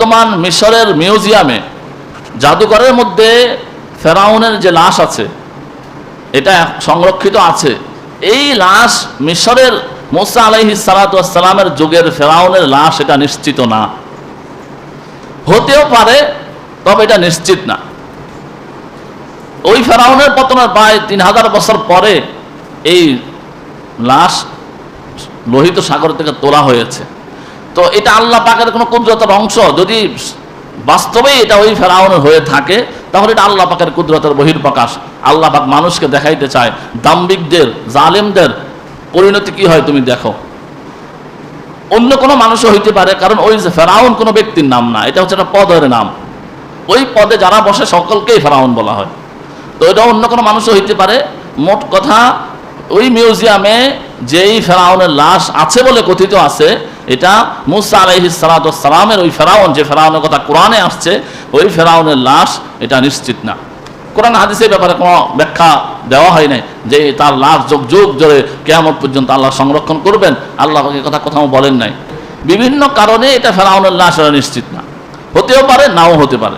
বর্তমান মিশরের মিউজিয়ামে জাদুঘরের মধ্যে ফেরাউনের যে লাশ আছে এটা সংরক্ষিত আছে। এই লাশ মিশরের মুসা আলাইহিস সালাতু ওয়াস সালামের যুগের ফেরাউনের লাশ, এটা নিশ্চিত না। হতেও পারে, তবে এটা নিশ্চিত না। ওই ফেরাউনের পতনের প্রায় 3000 বছর পরে এই লাশ লোহিত সাগর থেকে তোলা হয়েছে। তো এটা আল্লাহ পাকের কোনো কুদরতের অংশ। যদি বাস্তবেই এটা ওই ফেরাউনের হয়ে থাকে, তাহলে এটা আল্লাহ পাকের কুদরতের বহির্প্রকাশ। আল্লাহ পাক মানুষকে দেখাইতে চায় দাম্ভিকদের, জালেমদের পরিণতি কি হয় তুমি দেখো। অন্য কোনো মানুষও হইতে পারে, কারণ ওই যে ফেরাউন কোনো ব্যক্তির নাম না, এটা হচ্ছে একটা পদের নাম। ওই পদে যারা বসে সকলকেই ফেরাউন বলা হয়। তো এটা অন্য কোনো মানুষও হইতে পারে। মোট কথা, ওই মিউজিয়ামে যেই ফেরাউনের লাশ আছে বলে কথিত আছে, এটা মুসা আলাইহিস সালাতু ওয়াস সালামের ওই ফেরাউন, যে ফেরাউনের কথা কোরআনে আসছে, ওই ফেরাউনের লাশ এটা নিশ্চিত না। কোরআন হাদিসের ব্যাপারে কোনো ব্যাখ্যা দেওয়া হয় নাই যে তার লাশ যুগ যুগ ধরে কিয়ামত পর্যন্ত আল্লাহ সংরক্ষণ করবেন। আল্লাহ এই কথা কোথাও বলেন নাই। বিভিন্ন কারণে এটা ফেরাউনের লাশ, এটা নিশ্চিত না। হতেও পারে, নাও হতে পারে।